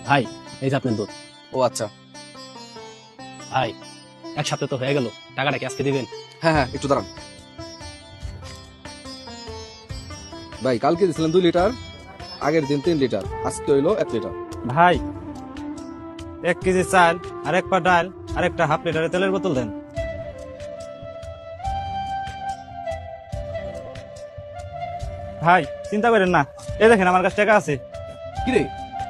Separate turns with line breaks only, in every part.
ভাই এই যে আপনার দুধ।
ও আচ্ছা,
ভাই এক সপ্তাহ তো হয়ে গেল, টাকাটা কি আজকে দিবেন?
হ্যাঁ হ্যাঁ একটু দাঁড়ান ভাই। কালকে দিয়েছিলেন 2 লিটার, আগের দিন 3 লিটার, আজকে হইলো 1 লিটার।
ভাই 1 কেজি চাল আর 1 পা ডাল আর একটা হাফ লিটারের তেলের বোতল দেন। ভাই চিন্তা করেন না, এই দেখেন আমার কাছে টাকা আছে।
কিরে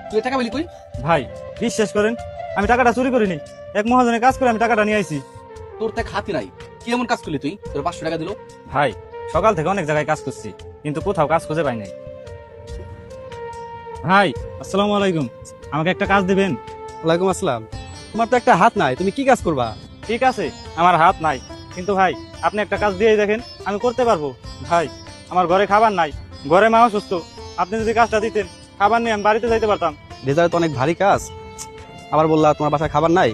তুই টাকা বলি কই?
ভাই বিশ্বাস করেন, আমি টাকাটা চুরি করিনি, এক মহাজনের কাজ করে আমি টাকাটা নিয়ে আইছি।
তোর তা খাতি নাই, কি এমন কাজ করলি তুই? তোর 500 টাকা দিল।
ভাই সকাল থেকে অনেক জায়গায় কাজ করছি, কিন্তু কোথাও কাজ খুঁজে পাই নাই। ভাই আসসালামু আলাইকুম, আমাকে একটা কাজ দিবেন?
ওয়ালাইকুম আসসালাম। তোমার তো একটা হাত নাই, তুমি কি কাজ করবা?
ঠিক আছে আমার হাত নাই, কিন্তু ভাই আপনি একটা কাজ দিয়ে দেখেন, আমি করতে পারবো। ভাই আমার ঘরে খাবার নাই, ঘরে মা অসুস্থ, আপনি যদি কাজটা দিতেন খাবার নিয়ে আমি বাড়িতে যাইতে পারতাম।
ডেজারে তো অনেক ভারী কাজ, আবার বললা তোমার বাসায় খাবার নাই।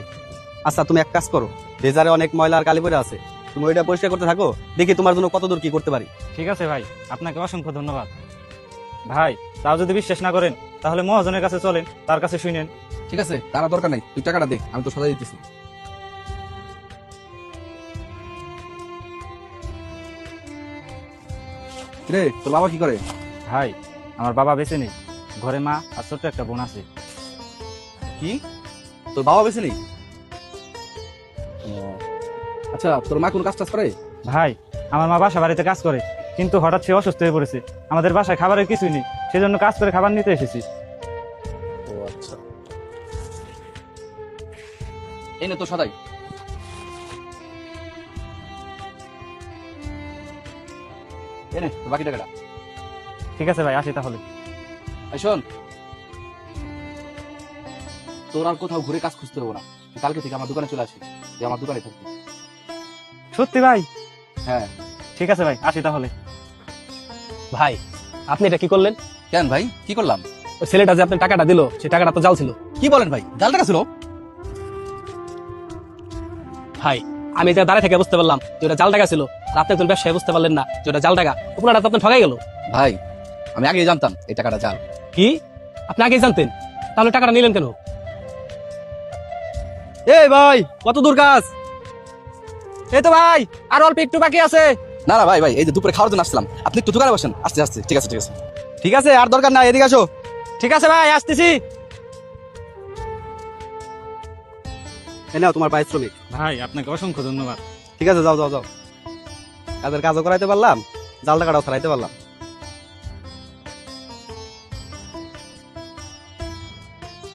আচ্ছা তুমি এক কাজ করো, ডেজারে অনেক ময়লা আর কালি পড়ে আছে, তুমি ওইটা পরিষ্কার করতে থাকো, দেখি তোমার জন্য কত দূর কি করতে পারি।
ঠিক আছে ভাই, আপনাকে অসংখ্য ধন্যবাদ। ভাই তাও যদি বিশ্বাস না করেন তাহলে মহাজনের কাছে চলেন, তার কাছে শুনেন।
ঠিক আছে, তারা দরকার নাই, তুই টাকাটা দে, আমি তো সাজা দিতেছি। রে তোর বাবা কি করে?
ভাই আমার বাবা বেঁচে নেই, ঘরে মা আর ছোট্ট একটা বোন আছে।
কি তোর বাবা বেঁচে নেই? আচ্ছা তোর মা কোন কাজ টাজ করে?
ভাই আমার মা বাসা বাড়িতে কাজ করে, কিন্তু হঠাৎ সে অসুস্থ হয়ে পড়েছে, আমাদের বাসায় খাবারের কিছুই নেই, সেজন্য কাজ করে খাবার নিতে এসেছি।
ও আচ্ছা, এই নে তো সদাই। এই নে তোর বাকি টাকাটা।
ঠিক আছে ভাই, আসি তাহলে।
এই শোন, তোর আর কোথাও ঘুরে কাজ খুঁজতে হবে না, তুই কালকে থেকে আমার দোকানে চলে আসিস, তুই আমার দোকানে থাকবি।
সত্যি ভাই?
হ্যাঁ।
ঠিক আছে ভাই, আসি তাহলে।
ভাই আপনি এটা কি করলেন?
কেন ভাই কি করলাম?
ওই ছেলেটা যে আপনার টাকাটা দিল, সেই টাকাটা তো জাল ছিল।
কি বলেন ভাই, জাল টাকা ছিল?
ভাই আমি এটা দাঁড়ায় থেকে বুঝতে পারলাম যে ওটা জাল টাকা ছিল, আর আপনি একজন ব্যবসায়ী বুঝতে পারলেন না যে ওটা জাল টাকা। ওনারা তো আপনার ঠগাই গেল।
ভাই আমি আগেই জানতাম এই টাকাটা জাল।
কি আপনি আগেই জানতেন? তাহলে টাকাটা নিলেন কেন?
এই ভাই কত দূর কাজ?
এই তো ভাই আর অল্প একটু বাকি আছে।
না না ভাই ভাই, এই যে দুপুরে খাওয়ার জন্য আসলাম, আপনি একটু দোকানে বসেন। আসতে আসতে, ঠিক আছে ঠিক আছে।
ঠিক আছে আর দরকার নাই, এদিকে আসো।
ঠিক আছে ভাই, আসতেছি।
এ নাও তোমার পারিশ্রমিক।
ভাই আপনাকে অসংখ্য ধন্যবাদ।
ঠিক আছে যাও যাও যাও, কাজের কাজও করাইতে পারলাম, জাল টাকাটাও ছাড়াইতে পারলাম।